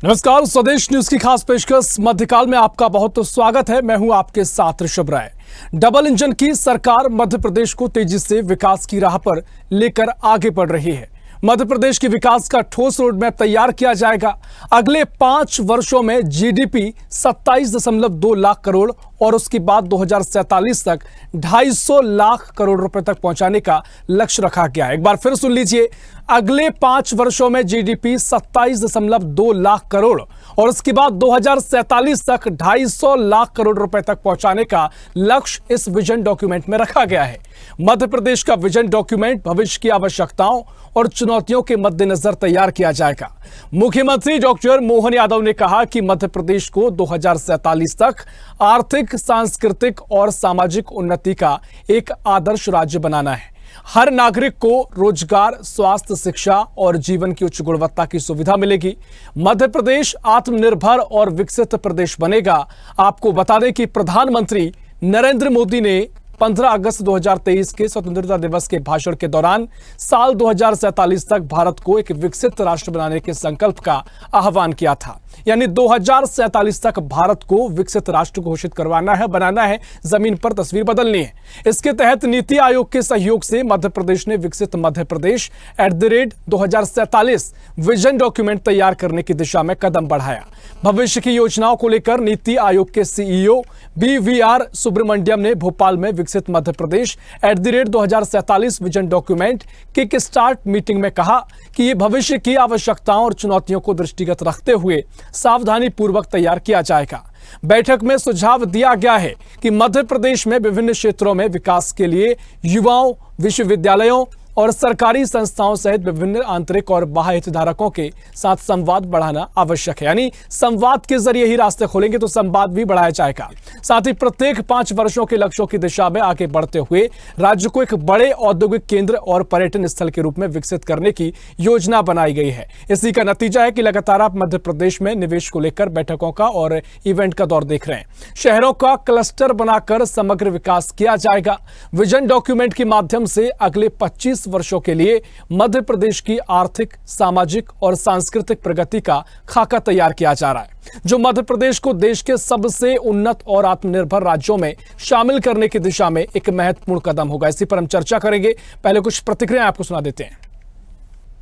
नमस्कार, स्वदेश न्यूज की खास पेशकश मध्यकाल में आपका बहुत स्वागत है। मैं हूं आपके साथ ऋषभ राय। डबल इंजन की सरकार मध्य प्रदेश को तेजी से विकास की राह पर लेकर आगे बढ़ रही है। मध्य प्रदेश के विकास का ठोस रोड मैप तैयार किया जाएगा। अगले 5 वर्षों में जीडीपी 27.2 लाख करोड़ और उसके बाद 2047 तक 250 लाख करोड़ रुपए तक पहुंचाने का लक्ष्य रखा गया है। एक बार फिर सुन लीजिए, अगले 5 वर्षों में जीडीपी 27.2 लाख करोड़ और उसके बाद 2047 तक 250 लाख करोड़ रुपए तक पहुंचाने का लक्ष्य इस विजन डॉक्यूमेंट में रखा गया है। मध्य प्रदेश का विजन डॉक्यूमेंट भविष्य की आवश्यकताओं और चुनौतियों के मद्देनजर तैयार किया जाएगा। मुख्यमंत्री डॉक्टर मोहन यादव ने कहा कि मध्य प्रदेश को 2047 तक आर्थिक, सांस्कृतिक और सामाजिक उन्नति का एक आदर्श राज्य बनाना है। हर नागरिक को रोजगार, स्वास्थ्य, शिक्षा और जीवन की उच्च गुणवत्ता की सुविधा मिलेगी। मध्य प्रदेश आत्मनिर्भर और विकसित प्रदेश बनेगा। आपको बता दें कि प्रधानमंत्री नरेंद्र मोदी ने 15 अगस्त 2023 के स्वतंत्रता दिवस के भाषण के दौरान साल 2047 तक भारत को एक विकसित राष्ट्र बनाने के संकल्प का आह्वान किया था। यानी 2047 तक भारत को विकसित राष्ट्र घोषित करवाना है, बनाना है, जमीन पर तस्वीर बदलनी है। इसके तहत नीति आयोग के सहयोग से मध्य प्रदेश ने विकसित मध्य प्रदेश @2047 विजन डॉक्यूमेंट तैयार करने की दिशा में कदम बढ़ाया। भविष्य की योजनाओं को लेकर नीति आयोग के सीईओ BVR सुब्रमण्यम ने भोपाल में विकसित Madhya Pradesh @2047 vision document kick start meeting में कहा कि यह भविष्य की आवश्यकताओं और चुनौतियों को दृष्टिगत रखते हुए सावधानी पूर्वक तैयार किया जाएगा। बैठक में सुझाव दिया गया है कि मध्य प्रदेश में विभिन्न क्षेत्रों में विकास के लिए युवाओं, विश्वविद्यालयों और सरकारी संस्थाओं सहित विभिन्न आंतरिक और बाह्य हितधारकों के साथ संवाद बढ़ाना आवश्यक है। यानी संवाद के जरिए ही रास्ते खोलेंगे तो संवाद भी बढ़ाया जाएगा। साथ ही प्रत्येक 5 वर्षों के लक्ष्यों की दिशा में आगे बढ़ते हुए राज्य को एक बड़े औद्योगिक केंद्र और पर्यटन स्थल के रूप में विकसित करने की योजना बनाई गई है। इसी का नतीजा है कि लगातार आप मध्य प्रदेश में निवेश को लेकर बैठकों का और इवेंट का दौर देख रहे हैं। शहरों का क्लस्टर बनाकर समग्र विकास किया जाएगा। विजन डॉक्यूमेंट के माध्यम से अगले 25 वर्षों के लिए मध्य प्रदेश की आर्थिक, सामाजिक और सांस्कृतिक प्रगति का खाका तैयार किया जा रहा है, जो मध्य प्रदेश को देश के सबसे उन्नत और आत्मनिर्भर राज्यों में शामिल करने की दिशा में एक महत्वपूर्ण कदम होगा। इसी पर हम चर्चा करेंगे। पहले कुछ प्रतिक्रियाएं आपको सुना देते हैं।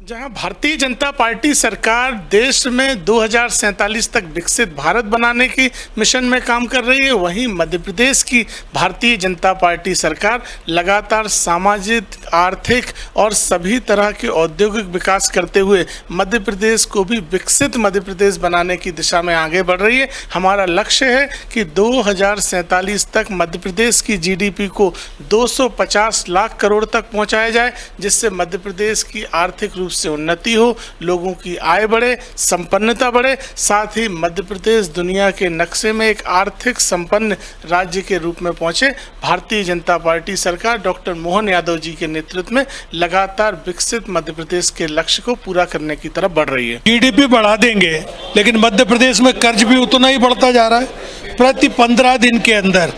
जहां भारतीय जनता पार्टी सरकार देश में 2047 तक विकसित भारत बनाने की मिशन में काम कर रही है, वहीं मध्य प्रदेश की भारतीय जनता पार्टी सरकार लगातार सामाजिक, आर्थिक और सभी तरह के औद्योगिक विकास करते हुए मध्य प्रदेश को भी विकसित मध्य प्रदेश बनाने की दिशा में आगे बढ़ रही है। हमारा लक्ष्य है कि 2047 तक मध्य प्रदेश की जीडीपी को 250 लाख करोड़ तक पहुंचाया जाए, जिससे मध्य प्रदेश की आर्थिक रूप से उन्नति हो, लोगों की आय बढ़े, संपन्नता बढ़े। साथ ही मध्य प्रदेश दुनिया के नक्शे में एक आर्थिक संपन्न राज्य के रूप में पहुंचे। भारतीय जनता पार्टी सरकार डॉक्टर मोहन यादव जी के नेतृत्व में लगातार विकसित मध्य प्रदेश के लक्ष्य को पूरा करने की तरफ बढ़ रही है। जीडीपी बढ़ा देंगे, लेकिन मध्य प्रदेश में कर्ज भी उतना ही बढ़ता जा रहा है। प्रति 15 दिन के अंदर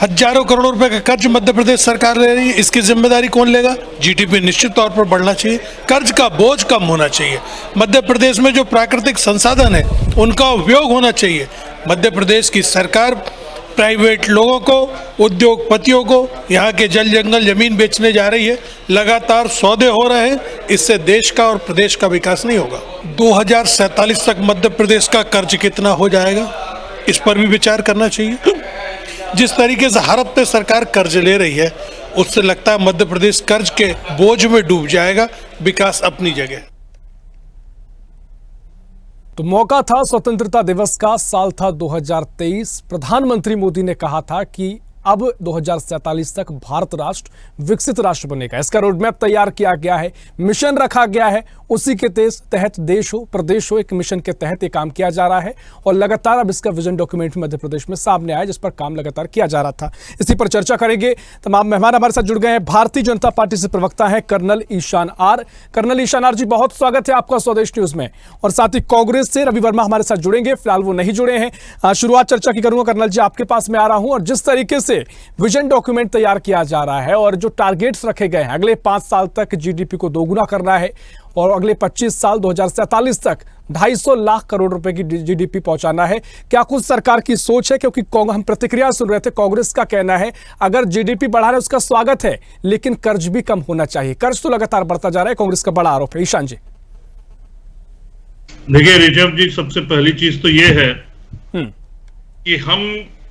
हजारों करोड़ रुपए का कर्ज मध्य प्रदेश सरकार ले रही है। इसकी जिम्मेदारी कौन लेगा? जीडीपी निश्चित तौर पर बढ़ना चाहिए, कर्ज का बोझ कम होना चाहिए। मध्य प्रदेश में जो प्राकृतिक संसाधन है उनका उपयोग होना चाहिए। मध्य प्रदेश की सरकार प्राइवेट लोगों को, उद्योगपतियों को यहाँ के जल जंगल जमीन बेचने जा रही है। लगातार सौदे हो रहे हैं, इससे देश का और प्रदेश का विकास नहीं होगा। 2047 तक मध्य प्रदेश का कर्ज कितना हो जाएगा, इस पर भी विचार करना चाहिए। जिस तरीके से भारत पे सरकार कर्ज ले रही है, उससे लगता है मध्य प्रदेश कर्ज के बोझ में डूब जाएगा। विकास अपनी जगह। तो मौका था स्वतंत्रता दिवस का, साल था 2023। प्रधानमंत्री मोदी ने कहा था कि अब 2047 तक भारत राष्ट्र विकसित राष्ट्र बनेगा। इसका रोडमैप तैयार किया गया है, मिशन रखा गया है। उसी के तहत देश हो, प्रदेश हो, एक मिशन के तहत ये काम किया जा रहा है और लगातार अब इसका विजन डॉक्यूमेंट मध्य प्रदेश में सामने आया, जिस पर काम लगातार किया जा रहा था। इसी पर चर्चा करेंगे। तमाम मेहमान हमारे साथ जुड़ गए हैं। भारतीय जनता पार्टी से प्रवक्ता है colonel Ishan R. Colonel Ishan R ji, बहुत स्वागत है आपका स्वदेश न्यूज में। और साथ ही कांग्रेस से रवि वर्मा हमारे साथ जुड़ेंगे, फिलहाल वो नहीं जुड़े हैं। शुरुआत चर्चा की करूंगा कर्नल जी, आपके पास में आ रहा हूं। और जिस तरीके से विजन डॉक्यूमेंट तैयार किया जा रहा है और जो टारगेट्स रखे गए हैं, अगले 5 साल तक जीडीपी को दोगुना करना है और अगले 25 साल 2047 तक 250 लाख करोड़ रुपए की जीडीपी पहुंचाना है। क्या कुछ सरकार की सोच है? क्योंकि हम प्रतिक्रिया सुन रहे थे, कांग्रेस का कहना है अगर जीडीपी बढ़ा रहे उसका स्वागत है, लेकिन कर्ज भी कम होना चाहिए। कर्ज तो लगातार बढ़ता जा रहा है, कांग्रेस का बड़ा आरोप है। ईशान जी। देखिए ऋषभ जी, सबसे पहली चीज तो ये है कि हम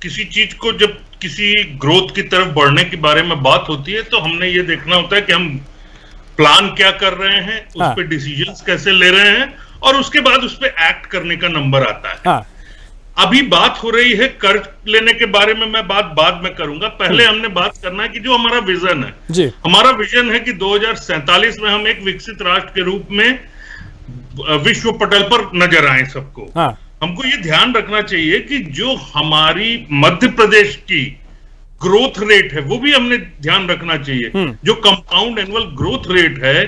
किसी चीज को, जब किसी ग्रोथ की तरफ बढ़ने के बारे में बात होती है तो हमने ये देखना होता है कि हम प्लान क्या कर रहे हैं, उस पे डिसीजंस कैसे ले रहे हैं और उसके बाद उस पे एक्ट करने का नंबर आता है। अभी बात हो रही है कर्ज लेने के बारे में, मैं बात बाद में करूंगा। पहले हमने बात करना है कि जो हमारा विजन है जी। हमारा विजन है कि 2047 में हम एक विकसित राष्ट्र के रूप में विश्व पटल पर नजर आए सबको। हमको ये ध्यान रखना चाहिए कि जो हमारी मध्य प्रदेश की ग्रोथ रेट है वो भी हमने ध्यान रखना चाहिए। जो कंपाउंड एनुअल ग्रोथ रेट है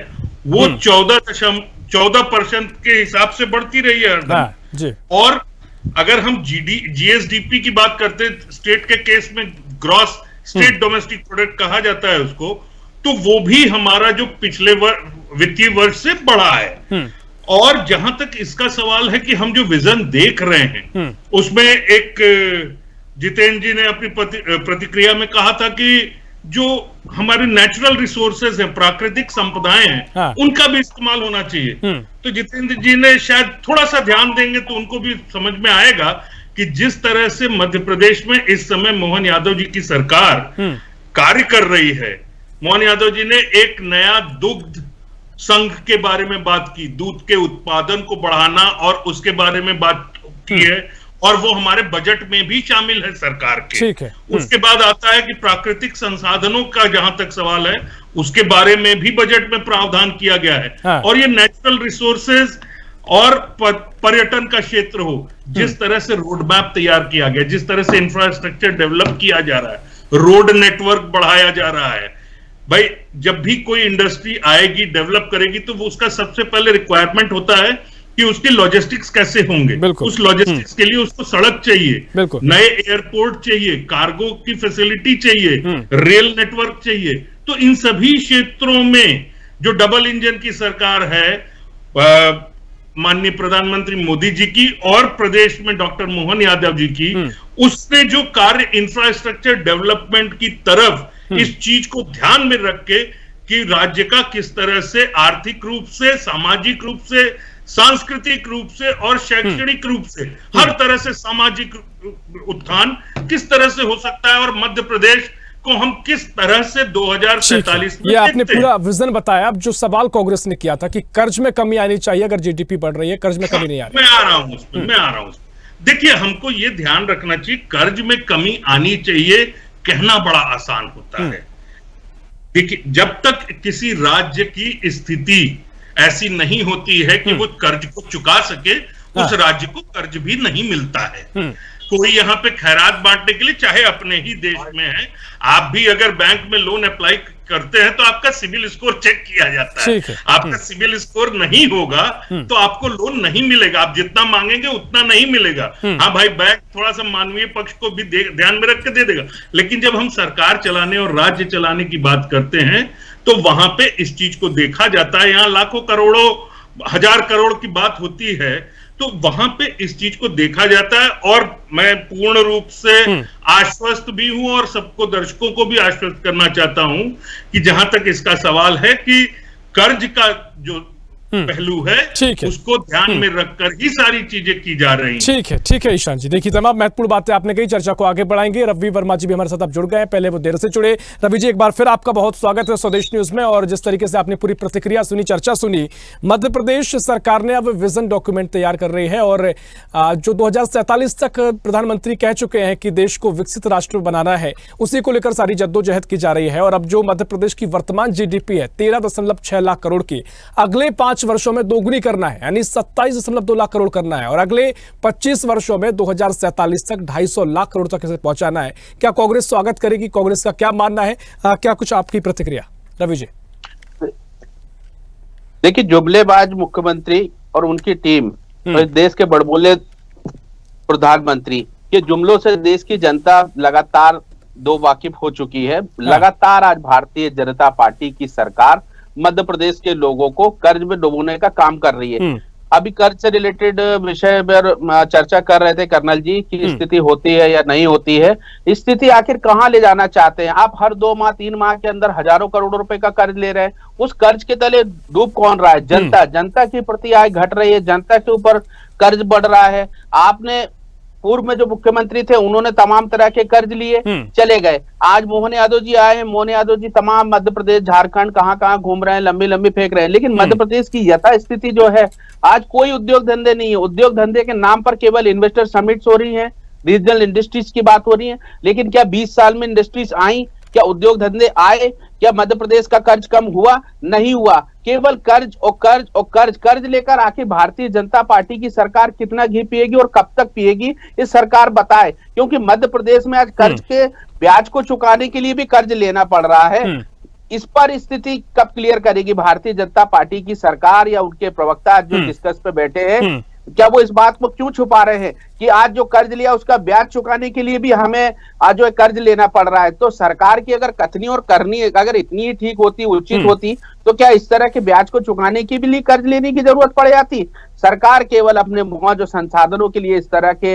वो 14% के हिसाब से बढ़ती रही है हरदम। और अगर हम जीएसडीपी की बात करते, स्टेट के केस में ग्रॉस स्टेट डोमेस्टिक प्रोडक्ट कहा जाता है उसको, तो वो भी हमारा जो पिछले वित्तीय वर्ष से बढ़ा है। और जहां तक इसका सवाल है कि हम जो विजन देख रहे हैं उसमें एक जितेंद्र जी ने अपनी प्रतिक्रिया में कहा था कि जो हमारे नेचुरल रिसोर्सेज हैं, प्राकृतिक संपदाएं हैं, उनका भी इस्तेमाल होना चाहिए। तो जितेंद्र जी ने शायद थोड़ा सा ध्यान देंगे तो उनको भी समझ में आएगा कि जिस तरह से मध्य प्रदेश में इस समय मोहन यादव जी की सरकार कार्य कर रही है। मोहन यादव जी ने एक नया दुग्ध संघ के बारे में बात की, दूध के उत्पादन को बढ़ाना और उसके बारे में बात की है और वो हमारे बजट में भी शामिल है सरकार के। ठीक है। उसके बाद आता है कि प्राकृतिक संसाधनों का जहां तक सवाल है उसके बारे में भी बजट में प्रावधान किया गया है। और ये नेचुरल रिसोर्सेज और पर्यटन का क्षेत्र हो, जिस तरह से रोड मैप तैयार किया गया, जिस तरह से इंफ्रास्ट्रक्चर डेवलप किया जा रहा है, रोड नेटवर्क बढ़ाया जा रहा है। भाई जब भी कोई इंडस्ट्री आएगी, डेवलप करेगी, तो वो उसका सबसे पहले रिक्वायरमेंट होता है कि उसके लॉजिस्टिक्स कैसे होंगे। उस लॉजिस्टिक्स के लिए उसको सड़क चाहिए, नए एयरपोर्ट चाहिए, कार्गो की फैसिलिटी चाहिए, रेल नेटवर्क चाहिए। तो इन सभी क्षेत्रों में जो डबल इंजन की सरकार है, माननीय प्रधानमंत्री मोदी जी की और प्रदेश में डॉक्टर मोहन यादव जी की, उसने जो कार्य इंफ्रास्ट्रक्चर डेवलपमेंट की तरफ इस चीज को ध्यान में रख के कि राज्य का किस तरह से आर्थिक रूप से, सामाजिक रूप से, सांस्कृतिक रूप से और शैक्षणिक रूप से हर तरह से सामाजिक उत्थान किस तरह से हो सकता है और मध्य प्रदेश को हम किस तरह से 2047 में, ये आपने पूरा विजन बताया। अब जो सवाल कांग्रेस ने किया था कि कर्ज में कमी आनी चाहिए, अगर जीडीपी बढ़ रही है कर्ज में कमी नहीं आ रही। मैं आ रहा हूं। देखिए हमको ये ध्यान रखना चाहिए, कर्ज में कमी आनी चाहिए कहना बड़ा आसान होता है। देखिए जब तक किसी राज्य की स्थिति ऐसी नहीं होती है कि वो कर्ज को चुका सके, उस राज्य को कर्ज भी नहीं मिलता है। कोई यहाँ पे खैरात बांटने के लिए, चाहे अपने ही देश में है, आप भी अगर बैंक में लोन अप्लाई करते हैं तो आपका सिविल स्कोर चेक किया जाता है। आपका सिविल स्कोर नहीं होगा तो आपको लोन नहीं मिलेगा, आप जितना मांगेंगे उतना नहीं मिलेगा। हाँ भाई, बैंक थोड़ा सा मानवीय पक्ष को भी ध्यान में रख के दे देगा, लेकिन जब हम सरकार चलाने और राज्य चलाने की बात करते हैं तो वहां पे इस चीज को देखा जाता है। यहाँ लाखों करोड़ों, हजार करोड़ की बात होती है तो वहां पे इस चीज को देखा जाता है। और मैं पूर्ण रूप से आश्वस्त भी हूं और सबको, दर्शकों को भी आश्वस्त करना चाहता हूं कि जहां तक इसका सवाल है कि कर्ज का जो पहलू है उसको ध्यान में रखकर ही सारी चीजें की जा रही हैं। ठीक है ईशान जी। देखिए तमाम महत्वपूर्ण बातें आपने कही, चर्चा को आगे बढ़ाएंगे। रवि वर्मा जी भी हमारे साथ अब जुड़ गए हैं, पहले वो देर से जुड़े। रवि जी, एक बार फिर आपका बहुत स्वागत है स्वदेश न्यूज में। और जिस तरीके से आपने पूरी प्रतिक्रिया सुनी, चर्चा सुनी, मध्य प्रदेश सरकार ने अब विजन डॉक्यूमेंट तैयार कर रही है और जो 2047 तक प्रधानमंत्री कह चुके हैं कि देश को विकसित राष्ट्र बनाना है, उसी को लेकर सारी जद्दोजहद की जा रही है। और अब जो मध्य प्रदेश की वर्तमान जीडीपी है 13.6 लाख करोड़ की, अगले 5 वर्षों में दोगुनी करना है, यानी 27.2 लाख करोड़ करना है और अगले 25 वर्षों में 2047 तक 250 लाख करोड़ तक इसे पहुंचाना है। क्या कांग्रेस स्वागत करेगी? कांग्रेस का क्या मानना है? क्या कुछ आपकी प्रतिक्रिया रवि जी? देखिए, जुमलेबाज मुख्यमंत्री और उनकी टीम और देश के बड़बोले प्रधानमंत्री के जुमलों से देश की जनता लगातार दो वाकिफ हो चुकी है। लगातार आज भारतीय जनता पार्टी की सरकार मध्य प्रदेश के लोगों को कर्ज में डुबोने का काम कर रही है। अभी कर्ज से रिलेटेड विषय पर चर्चा कर रहे थे कर्नल जी की स्थिति होती है या नहीं होती है, स्थिति आखिर कहां ले जाना चाहते हैं आप? हर 2 माह 3 माह के अंदर हजारों करोड़ रुपए का कर्ज ले रहे हैं, उस कर्ज के तले डूब कौन रहा है? जनता। जनता की प्रति आय घट रही है, जनता के ऊपर कर्ज बढ़ रहा है। आपने पूर्व में जो मुख्यमंत्री थे उन्होंने तमाम तरह के कर्ज लिए, चले गए। आज मोहन यादव जी आए हैं, मोहन यादव जी तमाम मध्य प्रदेश झारखंड कहां घूम रहे हैं, लंबी लंबी फेंक रहे हैं, लेकिन मध्य प्रदेश की यथा स्थिति जो है आज कोई उद्योग धंधे नहीं है। उद्योग धंधे के नाम पर केवल इन्वेस्टर समिट्स हो रही है, रीजनल इंडस्ट्रीज की बात हो रही है, लेकिन क्या 20 साल में इंडस्ट्रीज आई? क्या उद्योग धंधे आए? क्या मध्य प्रदेश का कर्ज कम हुआ? नहीं हुआ। केवल कर्ज और कर्ज और कर्ज। कर्ज लेकर आखिर भारतीय जनता पार्टी की सरकार कितना घी पिएगी और कब तक पिएगी, ये सरकार बताए, क्योंकि मध्य प्रदेश में आज कर्ज के ब्याज को चुकाने के लिए भी कर्ज लेना पड़ रहा है। इस पर स्थिति कब क्लियर करेगी भारतीय जनता पार्टी की सरकार या उनके प्रवक्ता जो डिस्कस पे बैठे हैं? क्या वो इस बात को क्यों छुपा रहे हैं कि आज जो कर्ज लिया उसका ब्याज चुकाने के लिए भी हमें आज जो कर्ज लेना पड़ रहा है? तो सरकार की अगर कथनी और करनी अगर इतनी ठीक होती, उचित होती, तो क्या इस तरह के ब्याज को चुकाने के लिए कर्ज लेने की जरूरत पड़ जाती? सरकार केवल अपने जो संसाधनों के लिए इस तरह के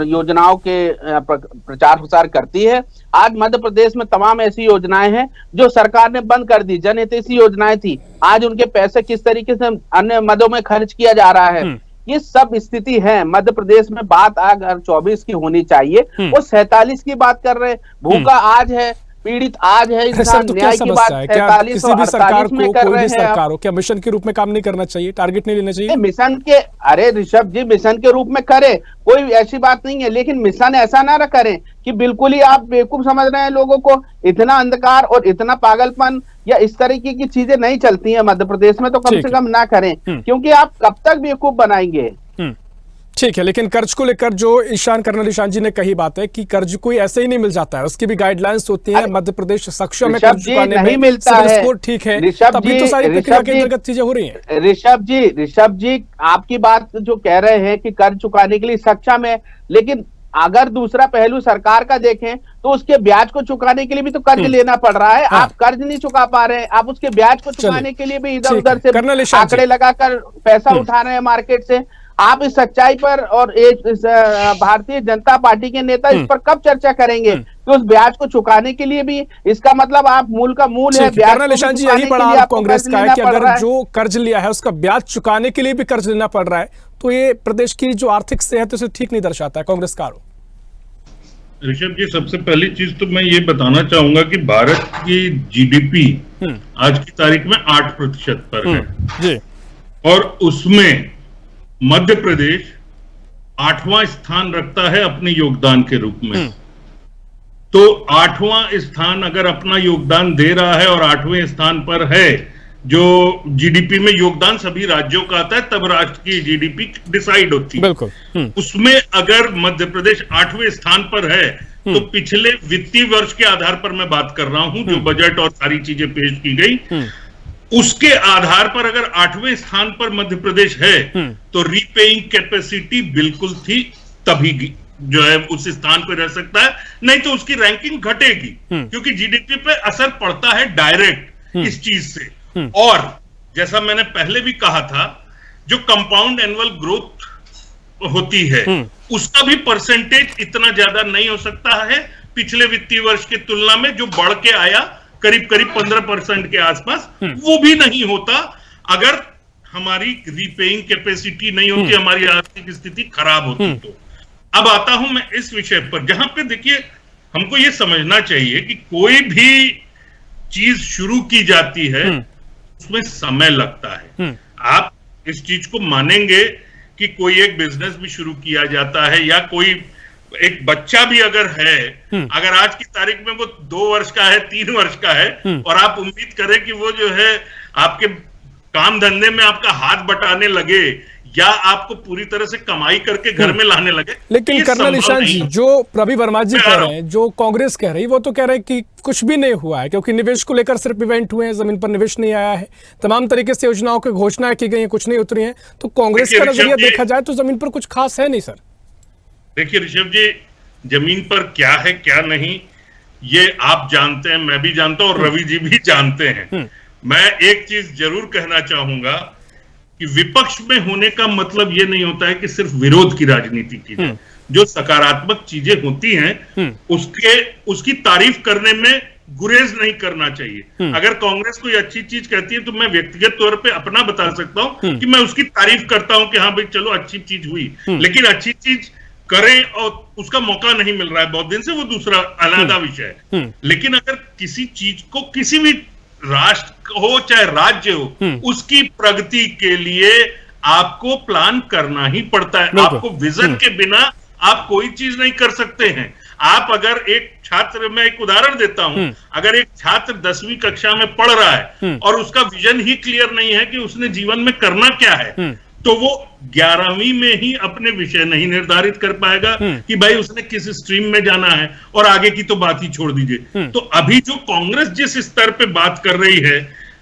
योजनाओं के प्रचार प्रसार करती है। आज मध्य प्रदेश में तमाम ऐसी योजनाएं हैं जो सरकार ने बंद कर दी, जनहितैषी योजनाएं थी, आज उनके पैसे किस तरीके से अन्य मदों में खर्च किया जा रहा है, ये सब स्थिति है। मध्य प्रदेश में बात अगर 24 की होनी चाहिए, वो 47 की बात कर रहे हैं। भूखा आज है, पीड़ित आज है, इंसान तो न्याय की बात 47 और 48 में कर रहे हैं। क्या मिशन के रूप में काम नहीं करना चाहिए, टारगेट नहीं लेना चाहिए? मिशन के, अरे ऋषभ जी, मिशन के रूप में करे, कोई ऐसी बात नहीं है, लेकिन मिशन ऐसा ना करें कि बिल्कुल ही आप बेवकूफ समझ रहे हैं लोगों को। इतना अंधकार और इतना पागलपन या इस तरीके की चीजें नहीं चलती हैं मध्य प्रदेश में, तो कम से कम ना करें, क्योंकि आप कब तक बेवकूफ बनाएंगे। ठीक है, लेकिन कर्ज को लेकर जो कर्नल ईशान जी ने कही बात है कि कर्ज कोई ऐसे ही नहीं मिल जाता है, उसकी भी गाइडलाइंस होती है। मध्य प्रदेश सक्षम है कर्ज चुकाने में, मिलता है, स्कोर ठीक है, तभी तो सारी प्रक्रिया के अंतर्गत चीजें हो रही हैं। ऋषभ जी आपकी बात जो कह रहे हैं कि कर्ज चुकाने के लिए सक्षम है, लेकिन अगर दूसरा पहलू सरकार का देखें तो उसके ब्याज को चुकाने के लिए भी तो कर्ज लेना पड़ रहा है। आप कर्ज नहीं चुका पा रहे हैं, आप उसके ब्याज को चुकाने के लिए भी इधर उधर से आंकड़े लगाकर पैसा उठा रहे हैं मार्केट से। आप इस सच्चाई पर और भारतीय जनता पार्टी के नेता इस पर कब चर्चा करेंगे कि उस ब्याज को चुकाने के लिए भी, इसका मतलब आप मूल का मूल है ब्याज। कर्नल ईशान जी, यही बड़ा आरोप कांग्रेस का है कि अगर जो कर्ज लिया है उसका ब्याज चुकाने के लिए भी कर्ज लेना पड़ रहा है, तो ये प्रदेश की जो आर्थिक सेहत उसे ठीक नहीं दर्शाता है कांग्रेस का आरोप। ऋषभ जी, सबसे पहली चीज तो मैं ये बताना चाहूंगा कि भारत की जीडीपी आज की तारीख में 8% पर है जी, और उसमें मध्य प्रदेश 8वां स्थान रखता है अपने योगदान के रूप में। तो 8वां स्थान अगर अपना योगदान दे रहा है और 8वें स्थान पर है, जो जीडीपी में योगदान सभी राज्यों का आता है, तब राष्ट्र की जीडीपी डिसाइड होती है। बिल्कुल। उसमें अगर मध्य प्रदेश 8वें स्थान पर है, तो पिछले वित्तीय वर्ष के आधार पर मैं बात कर रहा हूं, जो बजट और सारी चीजें पेश की गई, उसके आधार पर अगर 8वें स्थान पर मध्य प्रदेश है, तो रीपेइंग कैपेसिटी बिल्कुल थी, तभी जो है उस स्थान पर रह सकता है, नहीं तो उसकी रैंकिंग घटेगी, क्योंकि जीडीपी पे असर पड़ता है डायरेक्ट इस चीज से। और जैसा मैंने पहले भी कहा था, जो कंपाउंड एनुअल ग्रोथ होती है उसका भी परसेंटेज इतना ज्यादा नहीं हो सकता है पिछले वित्तीय वर्ष की तुलना में, जो बढ़ के आया करीब 15% के आसपास, वो भी नहीं होता अगर हमारी रीपेइंग कैपेसिटी नहीं होती, हमारी आर्थिक स्थिति खराब होती। तो अब आता हूं मैं इस विषय पर, जहां पे देखिए हमको ये समझना चाहिए कि कोई भी चीज शुरू की जाती है उसमें समय लगता है। आप इस चीज को मानेंगे कि कोई एक बिजनेस भी शुरू किया जाता है, या कोई एक बच्चा भी अगर है, अगर आज की तारीख में वो 2 वर्ष का है, 3 वर्ष का है, और आप उम्मीद करें कि वो जो है आपके काम धंधे में आपका हाथ बटाने लगे या आपको पूरी तरह से कमाई करके घर में लाने लगे। लेकिन कर्नल ईशान जी, जो रवि वर्मा जी कह रहे हैं, जो कांग्रेस कह रही है, वो तो कह रहे हैं कि कुछ भी नहीं हुआ है, क्योंकि निवेश को लेकर सिर्फ इवेंट हुए हैं, जमीन पर निवेश नहीं आया है, तमाम तरीके से योजनाओं की घोषणाएं की गई हैं, कुछ नहीं उतरी हैं। तो कांग्रेस का नजरिया देखा जाए तो जमीन पर कुछ खास है नहीं सर। देखिए ऋषभ जी, जमीन पर क्या है क्या नहीं, ये आप जानते हैं, मैं भी जानता हूं और रवि जी भी जानते हैं। मैं एक चीज जरूर कहना चाहूंगा कि विपक्ष में होने का मतलब ये नहीं होता है कि सिर्फ विरोध की राजनीति की जाए। जो सकारात्मक चीजें होती हैं उसकी तारीफ करने में गुरेज नहीं करना चाहिए। अगर कांग्रेस कोई अच्छी चीज कहती है तो मैं व्यक्तिगत तौर पे अपना बता सकता हूं कि मैं उसकी तारीफ करता हूं कि हाँ भाई चलो अच्छी चीज हुई, लेकिन अच्छी चीज करें और उसका मौका नहीं मिल रहा है बहुत दिन से, वो दूसरा अलग विषय है। लेकिन अगर किसी चीज को, किसी भी राष्ट्र हो चाहे राज्य हो, उसकी प्रगति के लिए आपको प्लान करना ही पड़ता है। आपको विजन के बिना आप कोई चीज नहीं कर सकते हैं। आप अगर एक छात्र, मैं एक उदाहरण देता हूं, अगर एक छात्र 10वीं कक्षा में पढ़ रहा है और उसका विजन ही क्लियर नहीं है कि उसने जीवन में करना क्या है, तो वो 11वीं में ही अपने विषय नहीं निर्धारित कर पाएगा कि भाई उसने किस स्ट्रीम में जाना है, और आगे की तो बात ही छोड़ दीजिए। तो अभी जो कांग्रेस जिस स्तर पे बात कर रही है,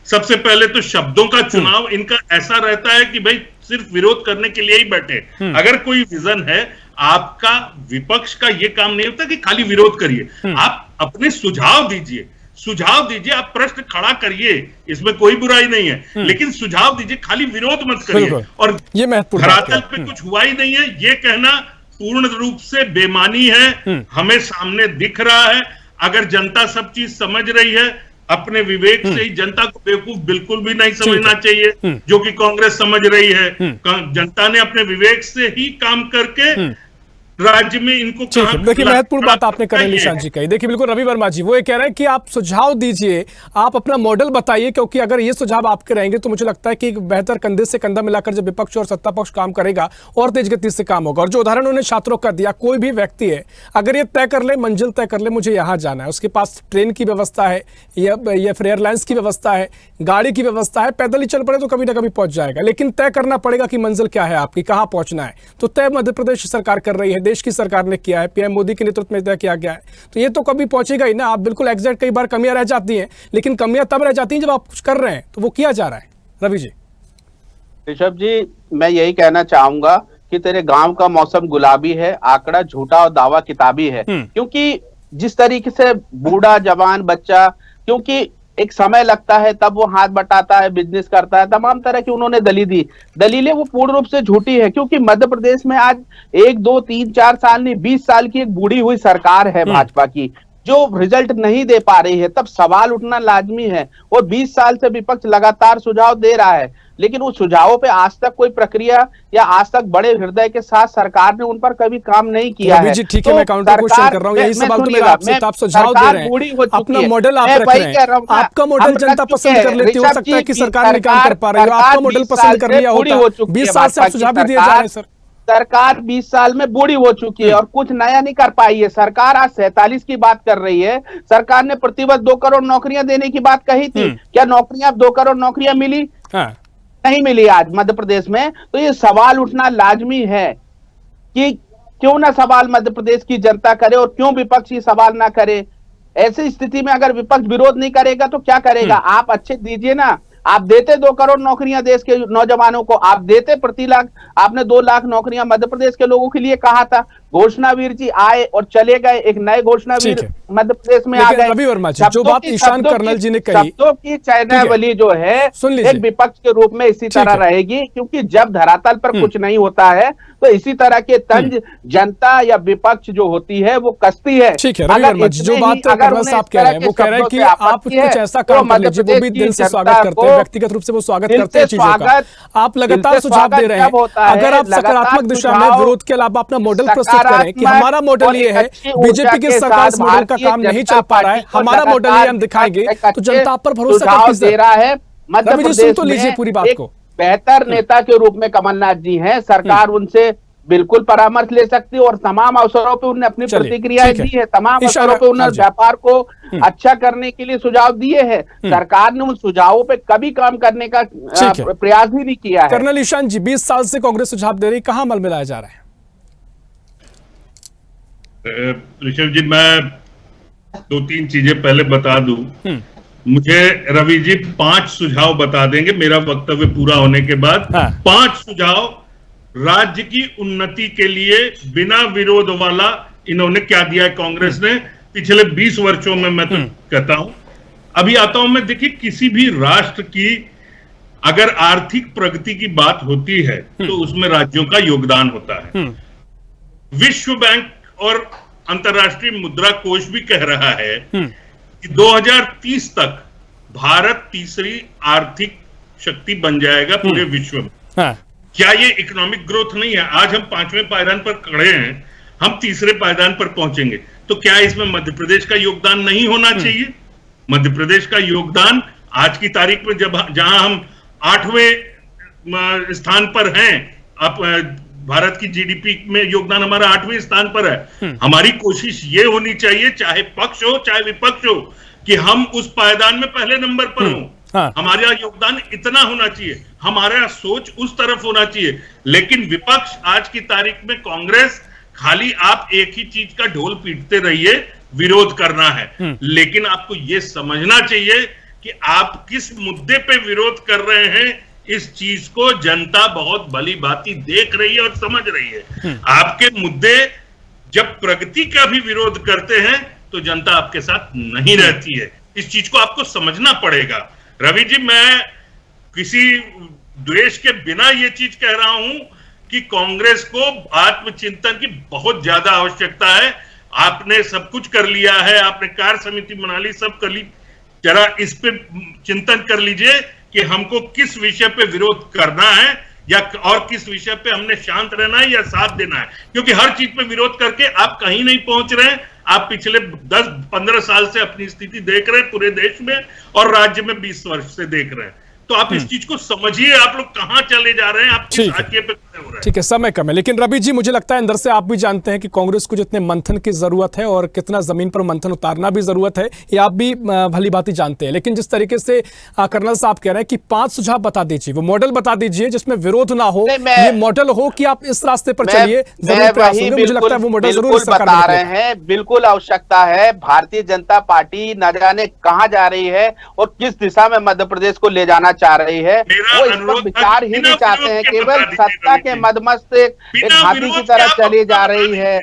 सबसे पहले तो शब्दों का चुनाव इनका ऐसा रहता है कि भाई सिर्फ विरोध करने के लिए ही बैठे। अगर कोई विजन है आपका, विपक्ष का ये काम नहीं होता कि खाली विरोध करिए, आप अपने सुझाव दीजिए, आप प्रश्न खड़ा करिए, इसमें कोई बुराई नहीं है, लेकिन सुझाव दीजिए, खाली विरोध मत करिए। और ये महत्वपूर्ण धरातल पे कुछ हुआ ही नहीं है, ये कहना पूर्ण रूप से बेमानी है। हमें सामने दिख रहा है, अगर जनता सब चीज समझ रही है, अपने विवेक से ही, जनता को बेवकूफ बिल्कुल भी नहीं समझना चाहिए जो कि कांग्रेस समझ रही है। जनता ने अपने विवेक से ही काम करके राज्य में इनको देखिए, महत्वपूर्ण बात आपने करें निशांत जी कही। देखिए बिल्कुल रवि वर्मा जी वो ये कह रहे हैं कि आप सुझाव दीजिए, आप अपना मॉडल बताइए, क्योंकि अगर ये सुझाव आपके रहेंगे तो मुझे लगता है कि बेहतर कंधे से कंधा मिलाकर जब विपक्ष और सत्ता पक्ष काम करेगा और तेज गति से काम होगा। और जो उदाहरण उन्होंने छात्रों का दिया, कोई भी व्यक्ति है अगर ये तय कर ले, मंजिल तय कर ले, मुझे यहाँ जाना है, उसके पास ट्रेन की व्यवस्था है या फिर एयरलाइंस की व्यवस्था है, गाड़ी की व्यवस्था है, पैदल ही चल पड़े तो कभी ना कभी पहुंच जाएगा, लेकिन तय करना पड़ेगा कि मंजिल क्या है आपकी, कहाँ पहुंचना है। तो तय मध्य प्रदेश सरकार कर रही है, देश की सरकार ने किया है, पीएम मोदी के नेतृत्व में तय किया गया है, तो ये तो कभी पहुंचेगा ही ना। आप बिल्कुल एग्जैक्ट, कई बार कमियां रह जाती हैं, लेकिन कमियां तब रह जाती हैं जब आप कुछ कर रहे हैं, तो वो किया जा रहा है। रवि जी। ऋषभ जी, मैं यही कहना चाहूंगा कि तेरे गांव का मौसम गुलाबी है, आंकड़ा झूठा और दावा किताबी है। क्योंकि जिस तरीके से बूढ़ा, जवान, बच्चा, क्योंकि एक समय लगता है तब वो हाथ बटाता है, बिजनेस करता है, तमाम तरह की उन्होंने दलीलें वो पूर्ण रूप से झूठी है। क्योंकि मध्य प्रदेश में आज 1, 2, 3, 4 साल नहीं, 20 साल की एक बूढ़ी हुई सरकार है भाजपा की, जो रिजल्ट नहीं दे पा रही है। तब सवाल उठना लाजमी है। और 20 साल से विपक्ष लगातार सुझाव दे रहा है, लेकिन उस सुझावों पे आज तक कोई प्रक्रिया या आज तक बड़े हृदय के साथ सरकार ने उन पर कभी काम नहीं किया है। जी ठीक है, मैं काउंटर क्वेश्चन कर रहा हूं, यही सवाल तो मेरा आपसे, आप सुझाव दे रहे हैं, अपना मॉडल आप रख रहे हैं, आपका मॉडल जनता पसंद कर लेती है, हो सकता है कि सरकार नहीं काम कर पा रही हो, आपका मॉडल पसंद कर लिया होता। 20 साल से आप सुझाव भी दिए जा रहे हैं सर। सरकार 20 साल में बूढ़ी हो चुकी है और कुछ नया नहीं कर पाई है। सरकार आज 47 की बात कर रही है। सरकार ने प्रतिवर्ष 2 करोड़ नौकरियां देने की बात कही थी, क्या नौकरियां, 2 करोड़ नौकरियां मिली? नहीं मिली आज मध्य प्रदेश में। तो ये सवाल उठना लाजमी है कि क्यों ना सवाल मध्य प्रदेश की जनता करे और क्यों विपक्ष ये सवाल ना करे। ऐसी स्थिति में अगर विपक्ष विरोध नहीं करेगा तो क्या करेगा? आप अच्छे दीजिए ना, आप देते 2 करोड़ नौकरियां देश के नौजवानों को, आप देते प्रति लाख, आपने 2 लाख नौकरियां मध्य प्रदेश के लोगों के लिए कहा था। घोषणावीर जी आए और चले गए, एक नए घोषणावीर मध्य प्रदेश में आ गए। रवि वर्मा जी, जो बात ईशान कर्नल जी ने कही, शब्दों की चयनावली जो है एक विपक्ष के रूप में इसी तरह रहेगी, क्योंकि जब धरातल पर कुछ नहीं होता है तो इसी तरह के तंज जनता या विपक्ष जो होती है वो कसती है। ठीक है रवि वर्मा जी, जो बात कर्नल साहब कह रहे हैं, वो कह रहे हैं कि आप कुछ ऐसा काम कर लीजिए, वो भी दिल से स्वागत करते हैं, व्यक्तिगत रूप से वो स्वागत करते हैं चीजों का। आप लगातार सुझाव दे रहे हैं, अगर आप सकारात्मक दिशा में विरोध के अलावा अपना मॉडल प्रस्तुत करें कि हमारा मॉडल ये है, बीजेपी की सरकार इस मॉडल का काम नहीं चल पा रहा है, हमारा मॉडल ये हम दिखाएंगे, तो जनता पर भरोसा दे रहा है। मध्य प्रदेश तो लीजिए पूरी बात को। बेहतर नेता के रूप में कमलनाथ जी हैं, सरकार उनसे बिल्कुल परामर्श ले सकती है और तमाम अवसरों पे उन्होंने अपनी प्रतिक्रियाएं दी है, तमाम अवसरों पे उन्होंने व्यापार को अच्छा करने के लिए सुझाव दिए हैं। सरकार ने उन सुझावों पे कभी काम करने का प्रयास भी नहीं किया है। कर्नल ईशान जी, 20 साल से कांग्रेस सुझाव दे रही, कहां अमल में लाया जा रहा है? ऋषभ जी, मैं 2-3 चीजें पहले बता दूं। मुझे रवि जी 5 सुझाव बता देंगे मेरा वक्तव्य पूरा होने के बाद। 5 सुझाव राज्य की उन्नति के लिए बिना विरोध वाला इन्होंने क्या दिया है कांग्रेस ने पिछले 20 वर्षों में। मैं तो कहता हूं अभी आता हूं मैं, देखिए किसी भी राष्ट्र की अगर आर्थिक प्रगति की बात होती है तो उसमें राज्यों का योगदान होता है। विश्व बैंक और अंतर्राष्ट्रीय मुद्रा कोष भी कह रहा है कि 2030 तक भारत तीसरी आर्थिक शक्ति बन जाएगा पूरे विश्व में। हाँ। क्या ये इकोनॉमिक ग्रोथ नहीं है? आज हम 5वें पायदान पर खड़े हैं, हम तीसरे पायदान पर पहुंचेंगे, तो क्या इसमें मध्य प्रदेश का योगदान नहीं होना चाहिए? मध्य प्रदेश का योगदान आज की तारीख में जहां हम 8वें स्थान पर हैं, अब भारत की जीडीपी में योगदान हमारा 8वें स्थान पर है। हमारी कोशिश ये होनी चाहिए, चाहे पक्ष हो चाहे विपक्ष हो, कि हम उस पायदान में पहले नंबर पर हों। हाँ। हमारा योगदान इतना होना चाहिए, हमारा सोच उस तरफ होना चाहिए। लेकिन विपक्ष आज की तारीख में कांग्रेस, खाली आप एक ही चीज का ढोल पीटते रहिए, विरोध करना है। लेकिन आपको यह समझना चाहिए कि आप किस मुद्दे पे विरोध कर रहे हैं, इस चीज को जनता बहुत भली भांति देख रही है और समझ रही है। आपके मुद्दे जब प्रगति का भी विरोध करते हैं तो जनता आपके साथ नहीं रहती है। इस चीज को आपको समझना पड़ेगा। रवि जी, मैं किसी द्वेष के बिना यह चीज कह रहा हूं कि कांग्रेस को आत्मचिंतन की बहुत ज्यादा आवश्यकता है। आपने सब कुछ कर लिया है, आपने कार्य समिति बना ली, सब कर ली, जरा इस पे चिंतन कर लीजिए कि हमको किस विषय पे विरोध करना है या और किस विषय पे हमने शांत रहना है या साथ देना है। क्योंकि हर चीज पे विरोध करके आप कहीं नहीं पहुंच रहे हैं। आप पिछले 10-15 साल से अपनी स्थिति देख रहे हैं पूरे देश में, और राज्य में 20 वर्ष से देख रहे हैं। तो आप इस चीज को समझिए, आप लोग कहां चले जा रहे हैं, आप किस आगे पे खड़े हो रहे हैं। ठीक है, समय कम है, लेकिन रवि जी मुझे लगता है अंदर से आप भी जानते हैं कि कांग्रेस को जितने मंथन की जरूरत है और कितना जमीन पर मंथन उतारना भी जरूरत है, ये आप भी भली भांति जानते हैं। लेकिन जिस तरीके से कर्नल साहब कह रहे हैं कि 5 सुझाव बता दीजिए, वो मॉडल बता दीजिए जिसमें विरोध ना हो, ये मॉडल हो कि आप इस रास्ते पर चलिए, जरूर प्रयास होंगे। मुझे लगता है वो मॉडल जरूर बता रहे हैं। बिल्कुल आवश्यकता है। भारतीय जनता पार्टी न जाने कहां जा रही है और किस दिशा में मध्य प्रदेश को ले जाना चाह रही है, वो इस पर विचार ही नहीं चाहते हैं। केवल सत्ता के मदमस्त एक हाथी की तरह चली जा रही है।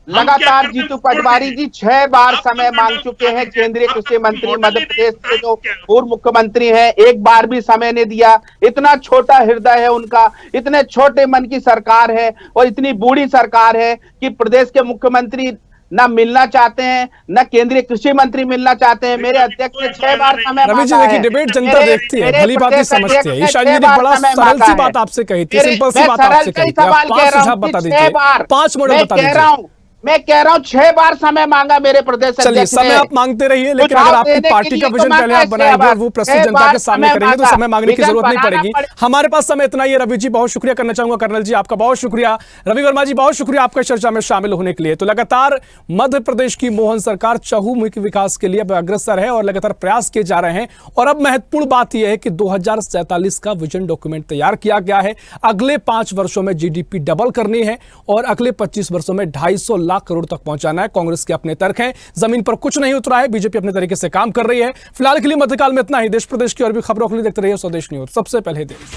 लगातार जीतू पटवारी जी 6 बार समय मांग चुके हैं। केंद्रीय कृषि मंत्री मध्य प्रदेश के जो पूर्व मुख्यमंत्री हैं, एक बार भी समय नहीं दिया। इतना छोटा हृदय है उनका, इतने छोटे मन की सरकार है और इतनी बूढ़ी सरकार है कि प्रदेश के मुख्यमंत्री ना मिलना चाहते हैं, ना केंद्रीय कृषि मंत्री मिलना चाहते हैं। मेरे अध्यक्ष ने 6 बार समय रवि जी देखिए, डिबेट जनता देखती है, भली बात समझती है। ईशान जी ने बड़ा सरल सी बात आपसे कही थी, सिंपल सी बात आपसे कही थी। 5 सुझाव बता दीजिए, 5 मॉडल बता दीजिए। मैं कह रहा हूं 6 बार समय मांगा मेरे प्रदेश अध्यक्ष ने। चलिए, समय आप मांगते रहिए, लेकिन अगर आपकी पार्टी का विजन पहले आप बनाएंगे, वो प्रस्तुत जनता के सामने करेंगे, तो समय मांगने की जरूरत नहीं पड़ेगी। हमारे पास समय इतना ही है। रवि जी बहुत शुक्रिया करना चाहूंगा, कर्नल जी आपका बहुत शुक्रिया, रवि वर्मा जी बहुत शुक्रिया आपका चर्चा में शामिल होने के लिए। तो लगातार मध्य प्रदेश की मोहन सरकार चहुमुखी विकास के लिए अग्रसर है और लगातार प्रयास किए जा रहे हैं। और अब महत्वपूर्ण बात यह है कि 2047 का विजन डॉक्यूमेंट तैयार किया गया है। अगले 5 वर्षों में जीडीपी डबल करनी है और अगले 25 वर्षों में 250 लाख करोड़ तक पहुंचाना है। कांग्रेस के अपने तर्क हैं, जमीन पर कुछ नहीं उतरा है, बीजेपी अपने तरीके से काम कर रही है। फिलहाल के लिए मध्यकाल में इतना ही। देश प्रदेश की और भी खबरों के लिए देखते रहिए स्वदेश न्यूज, सबसे पहले देश।